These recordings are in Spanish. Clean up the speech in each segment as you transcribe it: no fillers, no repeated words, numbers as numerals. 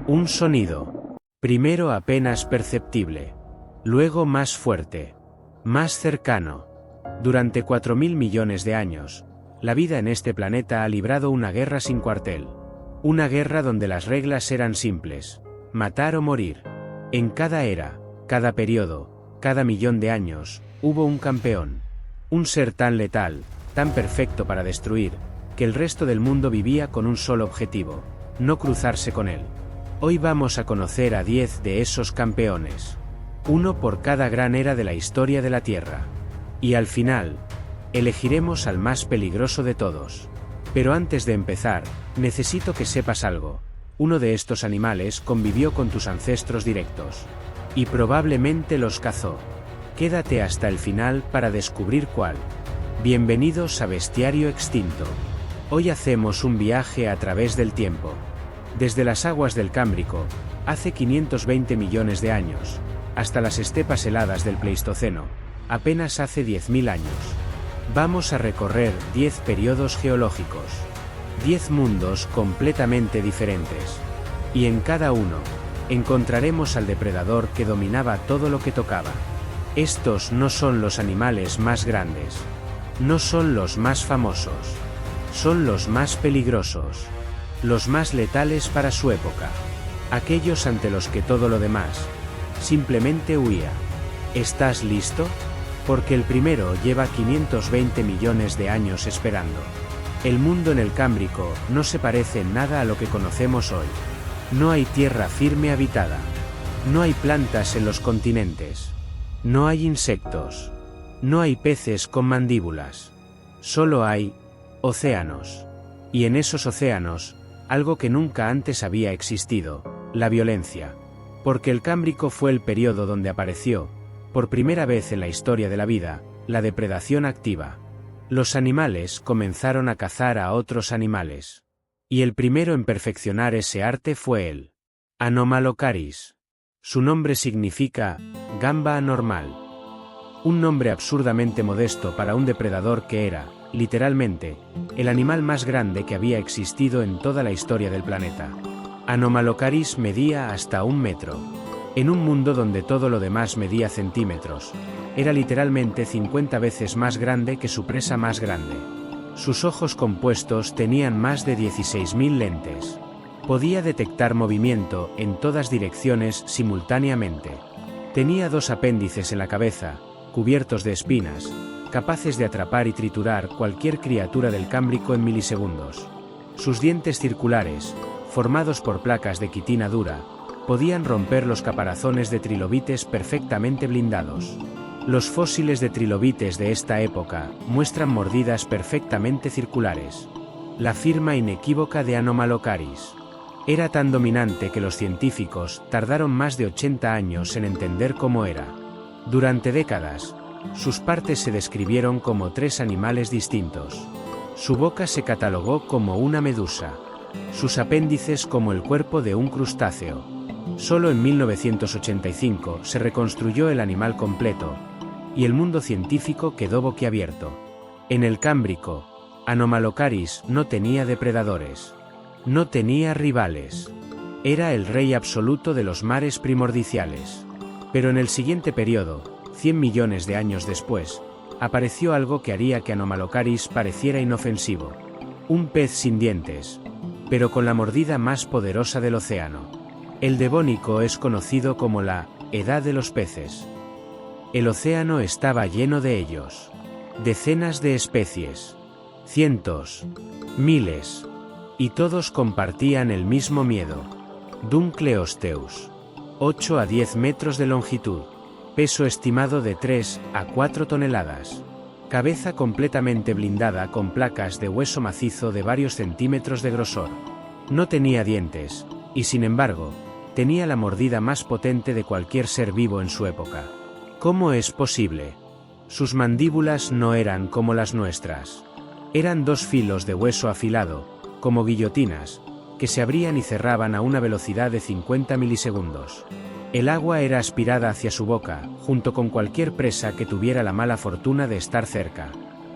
Un sonido. Primero apenas perceptible. Luego más fuerte. Más cercano. Durante 4.000 millones de años, la vida en este planeta ha librado una guerra sin cuartel. Una guerra donde las reglas eran simples: matar o morir. En cada era, cada periodo, cada millón de años, hubo un campeón. Un ser tan letal, tan perfecto para destruir, que el resto del mundo vivía con un solo objetivo: no cruzarse con él. Hoy vamos a conocer a 10 de esos campeones. Uno por cada gran era de la historia de la Tierra. Y al final, elegiremos al más peligroso de todos. Pero antes de empezar, necesito que sepas algo. Uno de estos animales convivió con tus ancestros directos. Y probablemente los cazó. Quédate hasta el final para descubrir cuál. Bienvenidos a Bestiario Extinto. Hoy hacemos un viaje a través del tiempo. Desde las aguas del Cámbrico, hace 520 millones de años, hasta las estepas heladas del Pleistoceno, apenas hace 10.000 años. Vamos a recorrer 10 periodos geológicos. 10 mundos completamente diferentes. Y en cada uno, encontraremos al depredador que dominaba todo lo que tocaba. Estos no son los animales más grandes. No son los más famosos. Son los más peligrosos. Los más letales para su época. Aquellos ante los que todo lo demás simplemente huía. ¿Estás listo? Porque el primero lleva 520 millones de años esperando. El mundo en el Cámbrico no se parece en nada a lo que conocemos hoy. No hay tierra firme habitada. No hay plantas en los continentes. No hay insectos. No hay peces con mandíbulas. Solo hay océanos. Y en esos océanos, algo que nunca antes había existido: la violencia. Porque el Cámbrico fue el periodo donde apareció, por primera vez en la historia de la vida, la depredación activa. Los animales comenzaron a cazar a otros animales. Y el primero en perfeccionar ese arte fue él. Anomalocaris. Su nombre significa gamba anormal. Un nombre absurdamente modesto para un depredador que era, literalmente, el animal más grande que había existido en toda la historia del planeta. Anomalocaris medía hasta 1 metro. En un mundo donde todo lo demás medía centímetros, era literalmente 50 veces más grande que su presa más grande. Sus ojos compuestos tenían más de 16.000 lentes. Podía detectar movimiento en todas direcciones simultáneamente. Tenía 2 apéndices en la cabeza, cubiertos de espinas, capaces de atrapar y triturar cualquier criatura del Cámbrico en milisegundos. Sus dientes circulares, formados por placas de quitina dura, podían romper los caparazones de trilobites perfectamente blindados. Los fósiles de trilobites de esta época muestran mordidas perfectamente circulares. La firma inequívoca de Anomalocaris. Era tan dominante que los científicos tardaron más de 80 años en entender cómo era. Durante décadas, sus partes se describieron como 3 animales distintos. Su boca se catalogó como una medusa. Sus apéndices como el cuerpo de un crustáceo. Solo en 1985 se reconstruyó el animal completo, y el mundo científico quedó boquiabierto. En el Cámbrico, Anomalocaris no tenía depredadores. No tenía rivales. Era el rey absoluto de los mares primordiales. Pero en el siguiente periodo, 100 millones de años después, apareció algo que haría que Anomalocaris pareciera inofensivo. Un pez sin dientes, pero con la mordida más poderosa del océano. El Devónico es conocido como la Edad de los peces. El océano estaba lleno de ellos. Decenas de especies. Cientos. Miles. Y todos compartían el mismo miedo. Dunkleosteus. 8 a 10 metros de longitud. Peso estimado de 3 a 4 toneladas. Cabeza completamente blindada con placas de hueso macizo de varios centímetros de grosor. No tenía dientes, y sin embargo, tenía la mordida más potente de cualquier ser vivo en su época. ¿Cómo es posible? Sus mandíbulas no eran como las nuestras. Eran 2 filos de hueso afilado, como guillotinas, que se abrían y cerraban a una velocidad de 50 milisegundos. El agua era aspirada hacia su boca, junto con cualquier presa que tuviera la mala fortuna de estar cerca.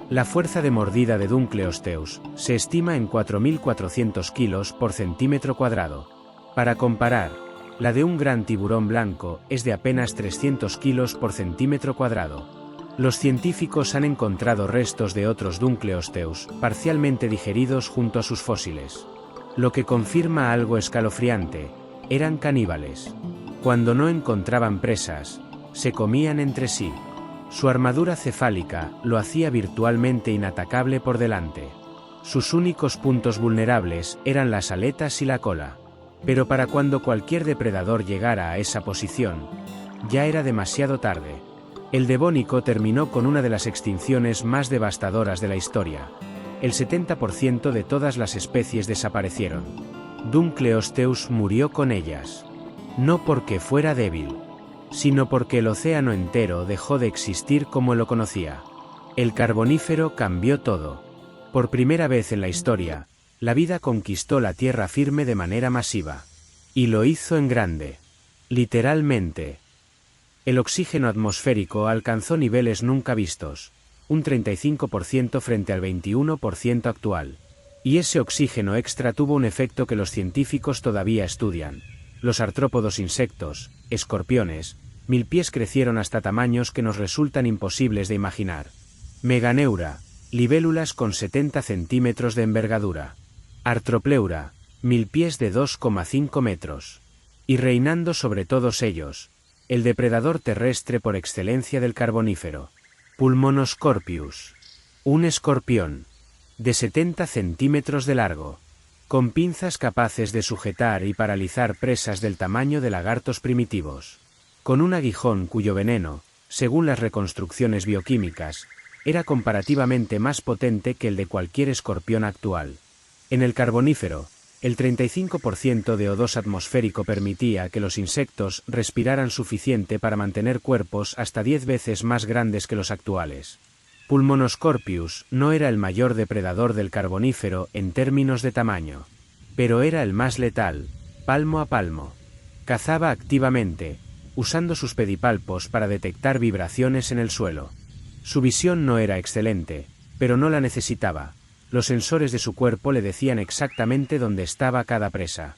La fuerza de mordida de Dunkleosteus se estima en 4.400 kilos por centímetro cuadrado. Para comparar, la de un gran tiburón blanco es de apenas 300 kilos por centímetro cuadrado. Los científicos han encontrado restos de otros Dunkleosteus, parcialmente digeridos junto a sus fósiles. Lo que confirma algo escalofriante: eran caníbales. Cuando no encontraban presas, se comían entre sí. Su armadura cefálica lo hacía virtualmente inatacable por delante. Sus únicos puntos vulnerables eran las aletas y la cola. Pero para cuando cualquier depredador llegara a esa posición, ya era demasiado tarde. El Devónico terminó con una de las extinciones más devastadoras de la historia. El 70% de todas las especies desaparecieron. Dunkleosteus murió con ellas. No porque fuera débil, sino porque el océano entero dejó de existir como lo conocía. El Carbonífero cambió todo. Por primera vez en la historia, la vida conquistó la tierra firme de manera masiva. Y lo hizo en grande. Literalmente. El oxígeno atmosférico alcanzó niveles nunca vistos, un 35% frente al 21% actual. Y ese oxígeno extra tuvo un efecto que los científicos todavía estudian. Los artrópodos insectos, escorpiones, milpies crecieron hasta tamaños que nos resultan imposibles de imaginar. Meganeura, libélulas con 70 centímetros de envergadura. Artropleura, milpies de 2,5 metros. Y reinando sobre todos ellos, el depredador terrestre por excelencia del Carbonífero. Pulmonoscorpius. Un escorpión. De 70 centímetros de largo. Con pinzas capaces de sujetar y paralizar presas del tamaño de lagartos primitivos. Con un aguijón cuyo veneno, según las reconstrucciones bioquímicas, era comparativamente más potente que el de cualquier escorpión actual. En el Carbonífero, el 35% de O2 atmosférico permitía que los insectos respiraran suficiente para mantener cuerpos hasta 10 veces más grandes que los actuales. Pulmonoscorpius no era el mayor depredador del Carbonífero en términos de tamaño, pero era el más letal, palmo a palmo. Cazaba activamente, usando sus pedipalpos para detectar vibraciones en el suelo. Su visión no era excelente, pero no la necesitaba. Los sensores de su cuerpo le decían exactamente dónde estaba cada presa.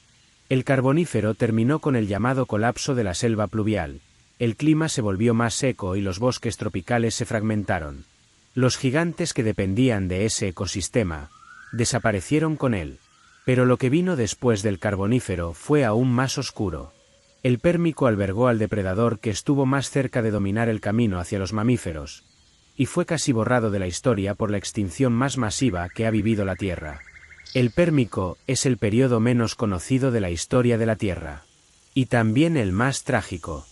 El Carbonífero terminó con el llamado colapso de la selva pluvial. El clima se volvió más seco y los bosques tropicales se fragmentaron. Los gigantes que dependían de ese ecosistema desaparecieron con él. Pero lo que vino después del Carbonífero fue aún más oscuro. El Pérmico albergó al depredador que estuvo más cerca de dominar el camino hacia los mamíferos, y fue casi borrado de la historia por la extinción más masiva que ha vivido la Tierra. El Pérmico es el periodo menos conocido de la historia de la Tierra. Y también el más trágico.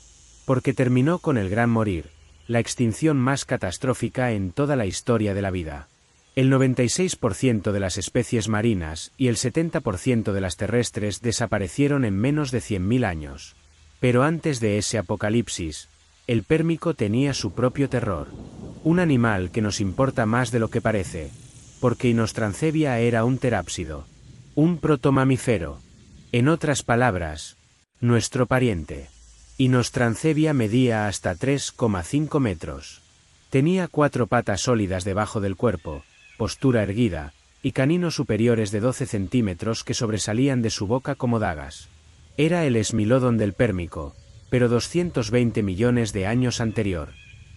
Porque terminó con el Gran Morir, la extinción más catastrófica en toda la historia de la vida. El 96% de las especies marinas y el 70% de las terrestres desaparecieron en menos de 100.000 años. Pero antes de ese apocalipsis, el Pérmico tenía su propio terror. Un animal que nos importa más de lo que parece, porque Inostrancevia era un terápsido, un protomamífero. En otras palabras, nuestro pariente. Inostrancevia medía hasta 3,5 metros. Tenía 4 patas sólidas debajo del cuerpo, postura erguida, y caninos superiores de 12 centímetros que sobresalían de su boca como dagas. Era el Smilodon del Pérmico, pero 220 millones de años anterior.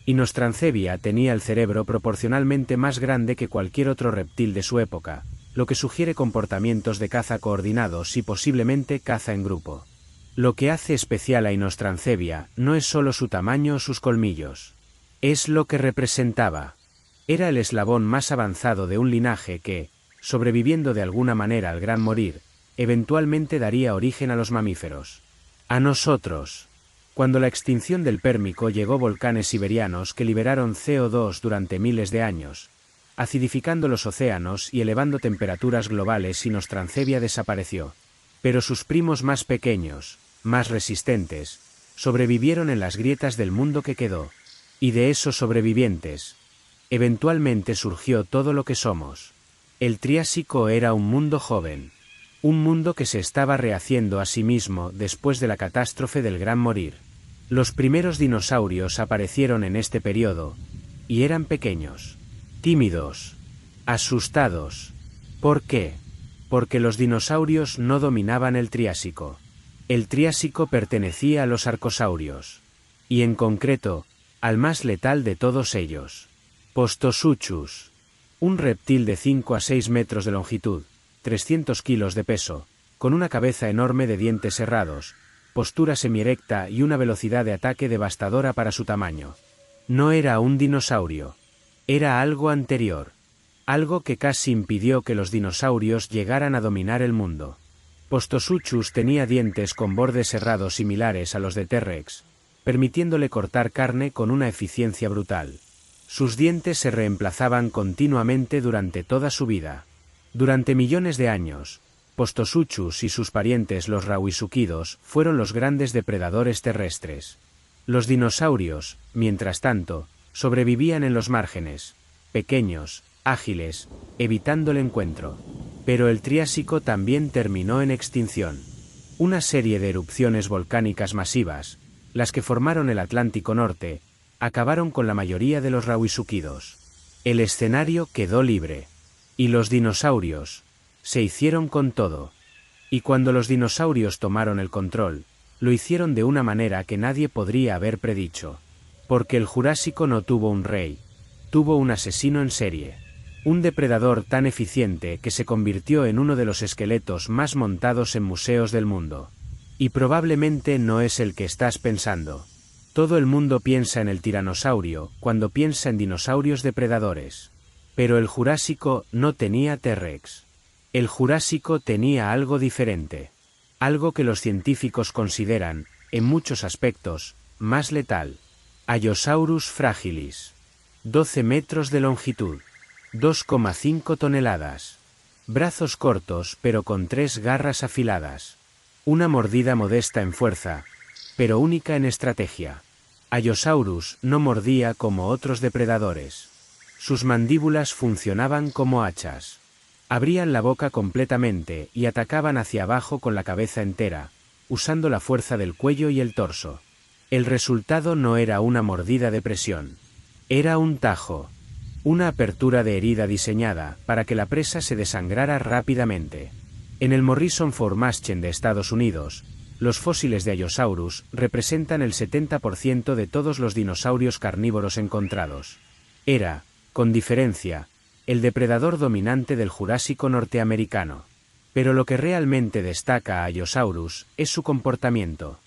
Inostrancevia tenía el cerebro proporcionalmente más grande que cualquier otro reptil de su época, lo que sugiere comportamientos de caza coordinados y posiblemente caza en grupo. Lo que hace especial a Inostrancevia no es solo su tamaño o sus colmillos. Es lo que representaba. Era el eslabón más avanzado de un linaje que, sobreviviendo de alguna manera al Gran Morir, eventualmente daría origen a los mamíferos. A nosotros. Cuando la extinción del Pérmico llegó volcanes siberianos que liberaron CO2 durante miles de años, acidificando los océanos y elevando temperaturas globales, Inostrancevia desapareció. Pero sus primos más pequeños, más resistentes, sobrevivieron en las grietas del mundo que quedó. Y de esos sobrevivientes, eventualmente surgió todo lo que somos. El Triásico era un mundo joven. Un mundo que se estaba rehaciendo a sí mismo después de la catástrofe del Gran Morir. Los primeros dinosaurios aparecieron en este periodo, y eran pequeños, tímidos, asustados. ¿Por qué? Porque los dinosaurios no dominaban el Triásico. El Triásico pertenecía a los arcosaurios. Y en concreto, al más letal de todos ellos. Postosuchus. Un reptil de 5 a 6 metros de longitud, 300 kilos de peso, con una cabeza enorme de dientes serrados, postura semierecta y una velocidad de ataque devastadora para su tamaño. No era un dinosaurio. Era algo anterior. Algo que casi impidió que los dinosaurios llegaran a dominar el mundo. Postosuchus tenía dientes con bordes serrados similares a los de T-Rex, permitiéndole cortar carne con una eficiencia brutal. Sus dientes se reemplazaban continuamente durante toda su vida. Durante millones de años, Postosuchus y sus parientes los rauisuquidos fueron los grandes depredadores terrestres. Los dinosaurios, mientras tanto, sobrevivían en los márgenes, pequeños, ágiles, evitando el encuentro. Pero el Triásico también terminó en extinción. Una serie de erupciones volcánicas masivas, las que formaron el Atlántico Norte, acabaron con la mayoría de los rauisuquidos. El escenario quedó libre. Y los dinosaurios se hicieron con todo. Y cuando los dinosaurios tomaron el control, lo hicieron de una manera que nadie podría haber predicho. Porque el Jurásico no tuvo un rey, tuvo un asesino en serie. Un depredador tan eficiente que se convirtió en uno de los esqueletos más montados en museos del mundo. Y probablemente no es el que estás pensando. Todo el mundo piensa en el tiranosaurio cuando piensa en dinosaurios depredadores. Pero el Jurásico no tenía T-Rex. El Jurásico tenía algo diferente. Algo que los científicos consideran, en muchos aspectos, más letal. Allosaurus fragilis. 12 metros de longitud. 2,5 toneladas. Brazos cortos pero con 3 garras afiladas. Una mordida modesta en fuerza, pero única en estrategia. Allosaurus no mordía como otros depredadores. Sus mandíbulas funcionaban como hachas. Abrían la boca completamente y atacaban hacia abajo con la cabeza entera, usando la fuerza del cuello y el torso. El resultado no era una mordida de presión. Era un tajo. Una apertura de herida diseñada para que la presa se desangrara rápidamente. En el Morrison Formation de Estados Unidos, los fósiles de Allosaurus representan el 70% de todos los dinosaurios carnívoros encontrados. Era, con diferencia, el depredador dominante del Jurásico norteamericano. Pero lo que realmente destaca a Allosaurus es su comportamiento.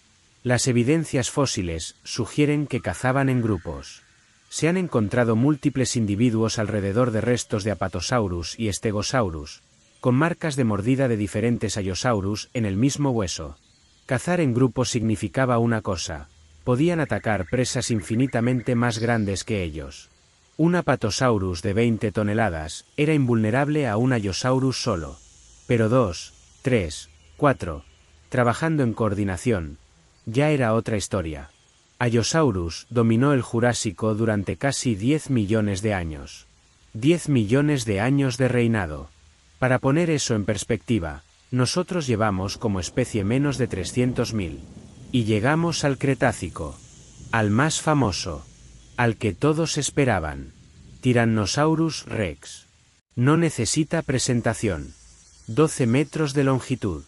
Las evidencias fósiles sugieren que cazaban en grupos. Se han encontrado múltiples individuos alrededor de restos de Apatosaurus y Stegosaurus, con marcas de mordida de diferentes Allosaurus en el mismo hueso. Cazar en grupos significaba una cosa: podían atacar presas infinitamente más grandes que ellos. Un Apatosaurus de 20 toneladas era invulnerable a un Allosaurus solo. Pero 2, 3, 4, trabajando en coordinación, ya era otra historia. Allosaurus dominó el Jurásico durante casi 10 millones de años. 10 millones de años de reinado. Para poner eso en perspectiva, nosotros llevamos como especie menos de 300.000. Y llegamos al Cretácico. Al más famoso. Al que todos esperaban. Tyrannosaurus Rex. No necesita presentación. 12 metros de longitud.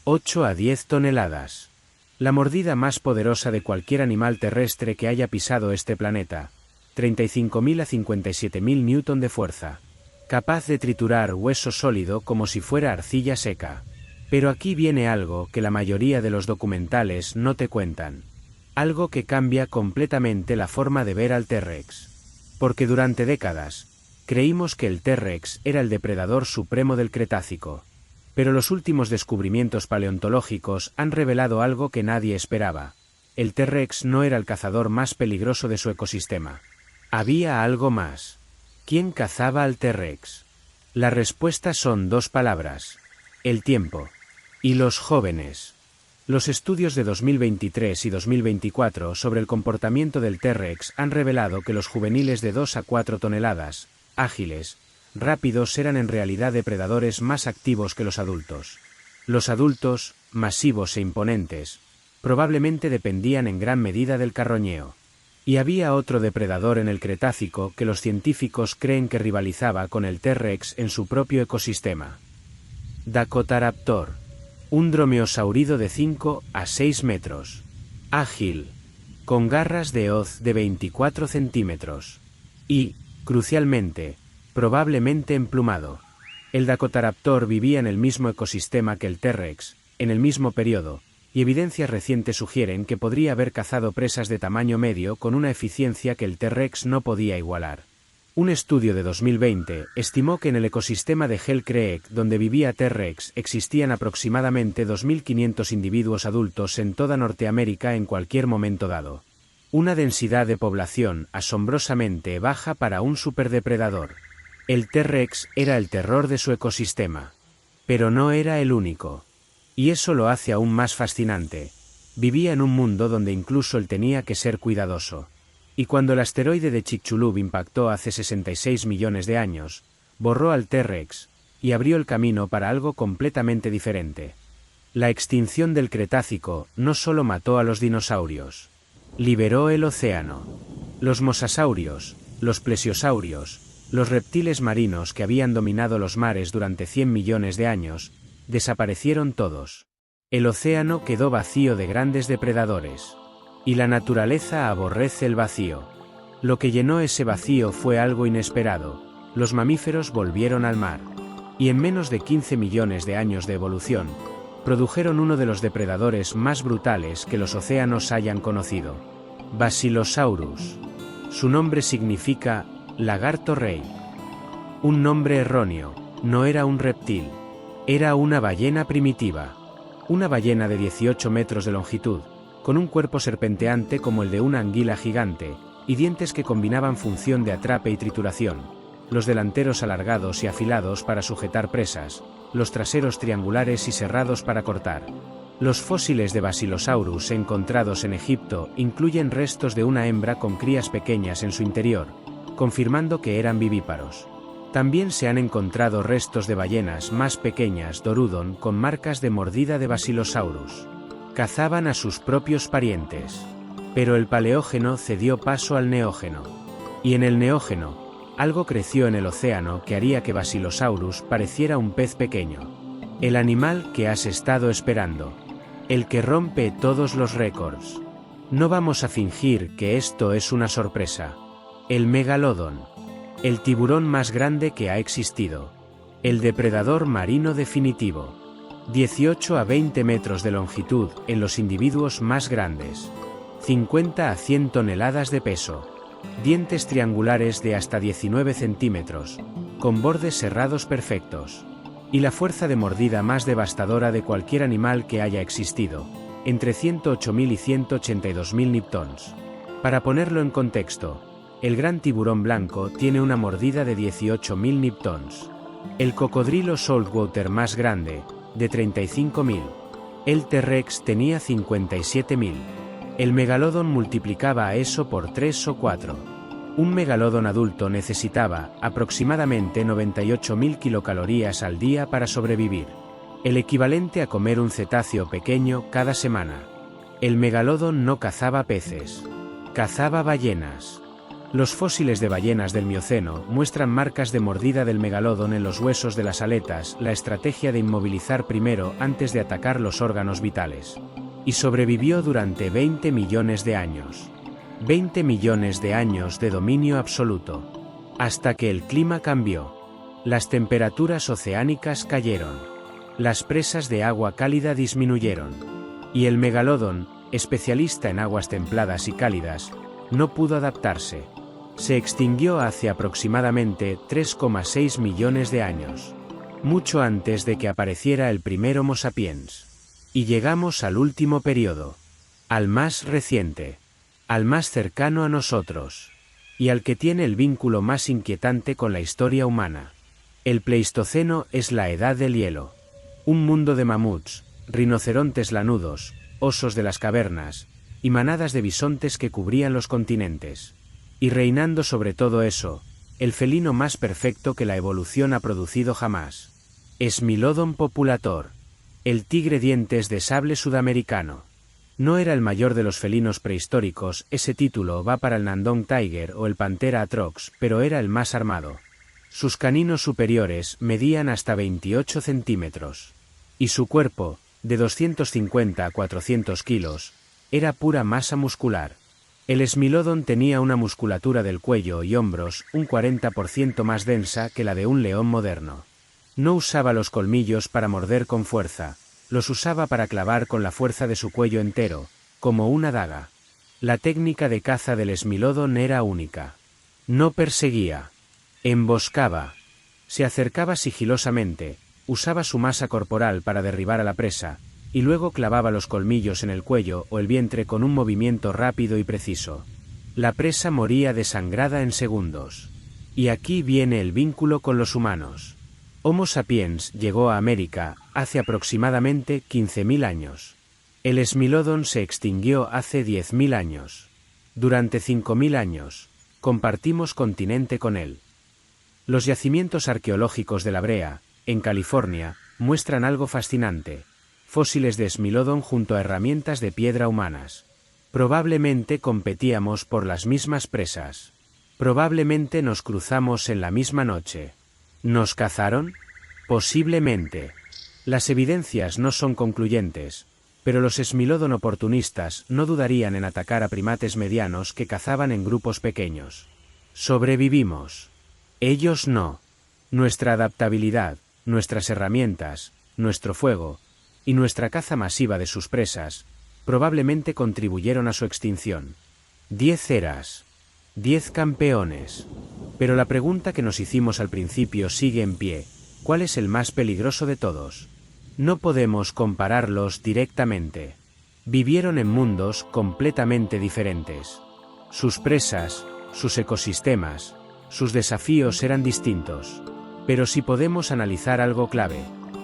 8 a 10 toneladas. La mordida más poderosa de cualquier animal terrestre que haya pisado este planeta. 35.000 a 57.000 newton de fuerza. Capaz de triturar hueso sólido como si fuera arcilla seca. Pero aquí viene algo que la mayoría de los documentales no te cuentan. Algo que cambia completamente la forma de ver al T-Rex. Porque durante décadas, creímos que el T-Rex era el depredador supremo del Cretácico. Pero los últimos descubrimientos paleontológicos han revelado algo que nadie esperaba. El T-Rex no era el cazador más peligroso de su ecosistema. Había algo más. ¿Quién cazaba al T-Rex? La respuesta son 2 palabras. El tiempo. Y los jóvenes. Los estudios de 2023 y 2024 sobre el comportamiento del T-Rex han revelado que los juveniles de 2 a 4 toneladas, ágiles, rápidos eran en realidad depredadores más activos que los adultos. Los adultos, masivos e imponentes, probablemente dependían en gran medida del carroñeo. Y había otro depredador en el Cretácico que los científicos creen que rivalizaba con el T-Rex en su propio ecosistema. Dakotaraptor. Un dromeosaurido de 5 a 6 metros. Ágil. Con garras de hoz de 24 centímetros. Y, crucialmente, probablemente emplumado. El Dakotaraptor vivía en el mismo ecosistema que el T-Rex, en el mismo periodo, y evidencias recientes sugieren que podría haber cazado presas de tamaño medio con una eficiencia que el T-Rex no podía igualar. Un estudio de 2020 estimó que en el ecosistema de Hell Creek, donde vivía T-Rex, existían aproximadamente 2.500 individuos adultos en toda Norteamérica en cualquier momento dado. Una densidad de población asombrosamente baja para un superdepredador. El T-Rex era el terror de su ecosistema. Pero no era el único. Y eso lo hace aún más fascinante. Vivía en un mundo donde incluso él tenía que ser cuidadoso. Y cuando el asteroide de Chicxulub impactó hace 66 millones de años, borró al T-Rex, y abrió el camino para algo completamente diferente. La extinción del Cretácico no solo mató a los dinosaurios. Liberó el océano. Los mosasaurios, los plesiosaurios, los reptiles marinos que habían dominado los mares durante 100 millones de años, desaparecieron todos. El océano quedó vacío de grandes depredadores. Y la naturaleza aborrece el vacío. Lo que llenó ese vacío fue algo inesperado. Los mamíferos volvieron al mar. Y en menos de 15 millones de años de evolución, produjeron uno de los depredadores más brutales que los océanos hayan conocido. Basilosaurus. Su nombre significa lagarto rey. Un nombre erróneo, no era un reptil. Era una ballena primitiva. Una ballena de 18 metros de longitud, con un cuerpo serpenteante como el de una anguila gigante, y dientes que combinaban función de atrape y trituración, los delanteros alargados y afilados para sujetar presas, los traseros triangulares y serrados para cortar. Los fósiles de Basilosaurus encontrados en Egipto incluyen restos de una hembra con crías pequeñas en su interior, confirmando que eran vivíparos. También se han encontrado restos de ballenas más pequeñas Dorudon con marcas de mordida de Basilosaurus. Cazaban a sus propios parientes. Pero el Paleógeno cedió paso al Neógeno. Y en el Neógeno, algo creció en el océano que haría que Basilosaurus pareciera un pez pequeño. El animal que has estado esperando. El que rompe todos los récords. No vamos a fingir que esto es una sorpresa. El Megalodon. El tiburón más grande que ha existido. El depredador marino definitivo. 18 a 20 metros de longitud en los individuos más grandes. 50 a 100 toneladas de peso. Dientes triangulares de hasta 19 centímetros, con bordes cerrados perfectos. Y la fuerza de mordida más devastadora de cualquier animal que haya existido, entre 108.000 y 182.000 newtons. Para ponerlo en contexto, el gran tiburón blanco tiene una mordida de 18.000 newtons. El cocodrilo saltwater más grande, de 35.000. El T-Rex tenía 57.000. El megalodon multiplicaba a eso por 3 o 4. Un megalodon adulto necesitaba aproximadamente 98.000 kilocalorías al día para sobrevivir. El equivalente a comer un cetáceo pequeño cada semana. El megalodon no cazaba peces. Cazaba ballenas. Los fósiles de ballenas del Mioceno muestran marcas de mordida del megalodon en los huesos de las aletas, la estrategia de inmovilizar primero antes de atacar los órganos vitales. Y sobrevivió durante 20 millones de años. 20 millones de años de dominio absoluto. Hasta que el clima cambió. Las temperaturas oceánicas cayeron. Las presas de agua cálida disminuyeron. Y el megalodon, especialista en aguas templadas y cálidas, no pudo adaptarse. Se extinguió hace aproximadamente 3,6 millones de años. Mucho antes de que apareciera el primer Homo sapiens. Y llegamos al último periodo. Al más reciente. Al más cercano a nosotros. Y al que tiene el vínculo más inquietante con la historia humana. El Pleistoceno es la edad del hielo. Un mundo de mamuts, rinocerontes lanudos, osos de las cavernas, y manadas de bisontes que cubrían los continentes. Y reinando sobre todo eso, el felino más perfecto que la evolución ha producido jamás. Smilodon populator. El tigre dientes de sable sudamericano. No era el mayor de los felinos prehistóricos, ese título va para el Nandong Tiger o el Panthera atrox, pero era el más armado. Sus caninos superiores medían hasta 28 centímetros. Y su cuerpo, de 250 a 400 kilos, era pura masa muscular. El Smilodon tenía una musculatura del cuello y hombros un 40% más densa que la de un león moderno. No usaba los colmillos para morder con fuerza, los usaba para clavar con la fuerza de su cuello entero, como una daga. La técnica de caza del Smilodon era única. No perseguía, emboscaba, se acercaba sigilosamente, usaba su masa corporal para derribar a la presa, y luego clavaba los colmillos en el cuello o el vientre con un movimiento rápido y preciso. La presa moría desangrada en segundos. Y aquí viene el vínculo con los humanos. Homo sapiens llegó a América hace aproximadamente 15.000 años. El Smilodon se extinguió hace 10.000 años. Durante 5.000 años, compartimos continente con él. Los yacimientos arqueológicos de La Brea, en California, muestran algo fascinante: fósiles de Smilodon junto a herramientas de piedra humanas. Probablemente competíamos por las mismas presas. Probablemente nos cruzamos en la misma noche. ¿Nos cazaron? Posiblemente. Las evidencias no son concluyentes, pero los Smilodon oportunistas no dudarían en atacar a primates medianos que cazaban en grupos pequeños. Sobrevivimos. Ellos no. Nuestra adaptabilidad, nuestras herramientas, nuestro fuego y nuestra caza masiva de sus presas probablemente contribuyeron a su extinción. 10 eras. 10 campeones. Pero la pregunta que nos hicimos al principio sigue en pie: ¿cuál es el más peligroso de todos? No podemos compararlos directamente. Vivieron en mundos completamente diferentes. Sus presas, sus ecosistemas, sus desafíos eran distintos. Pero sí podemos analizar algo clave: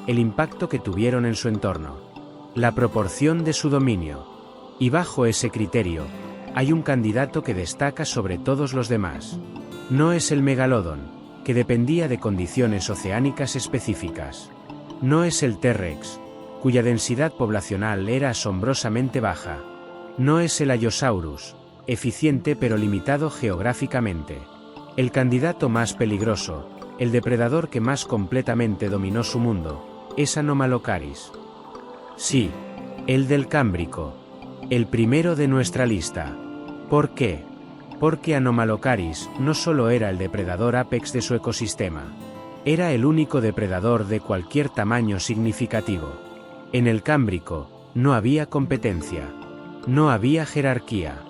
el impacto que tuvieron en su entorno, la proporción de su dominio. Y bajo ese criterio, hay un candidato que destaca sobre todos los demás. No es el megalodon, que dependía de condiciones oceánicas específicas. No es el T-Rex, cuya densidad poblacional era asombrosamente baja. No es el Allosaurus, eficiente pero limitado geográficamente. El candidato más peligroso, el depredador que más completamente dominó su mundo, es Anomalocaris. Sí, el del Cámbrico. El primero de nuestra lista. ¿Por qué? Porque Anomalocaris no solo era el depredador apex de su ecosistema. Era el único depredador de cualquier tamaño significativo. En el Cámbrico, no había competencia. No había jerarquía.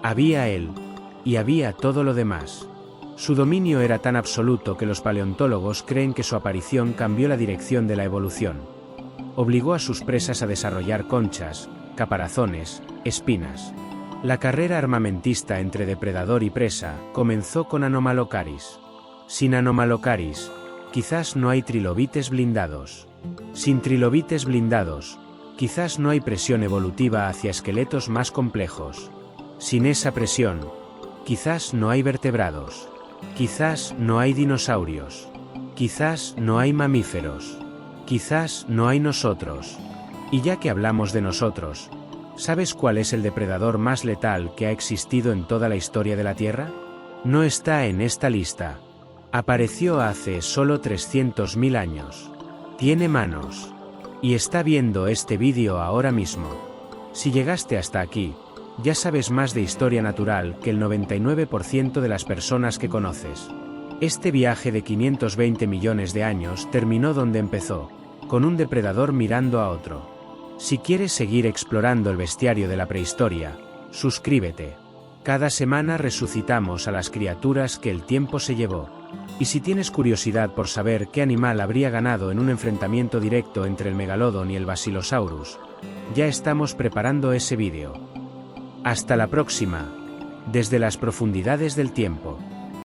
Había él. Y había todo lo demás. Su dominio era tan absoluto que los paleontólogos creen que su aparición cambió la dirección de la evolución. Obligó a sus presas a desarrollar conchas, caparazones, espinas. La carrera armamentista entre depredador y presa comenzó con Anomalocaris. Sin Anomalocaris, quizás no hay trilobites blindados. Sin trilobites blindados, quizás no hay presión evolutiva hacia esqueletos más complejos. Sin esa presión, quizás no hay vertebrados. Quizás no hay dinosaurios. Quizás no hay mamíferos. Quizás no hay nosotros. Y ya que hablamos de nosotros, ¿sabes cuál es el depredador más letal que ha existido en toda la historia de la Tierra? No está en esta lista. Apareció hace solo 300.000 años. Tiene manos. Y está viendo este vídeo ahora mismo. Si llegaste hasta aquí, ya sabes más de historia natural que el 99% de las personas que conoces. Este viaje de 520 millones de años terminó donde empezó, con un depredador mirando a otro. Si quieres seguir explorando el bestiario de la prehistoria, suscríbete. Cada semana resucitamos a las criaturas que el tiempo se llevó. Y si tienes curiosidad por saber qué animal habría ganado en un enfrentamiento directo entre el Megalodon y el Basilosaurus, ya estamos preparando ese vídeo. Hasta la próxima, desde las profundidades del tiempo.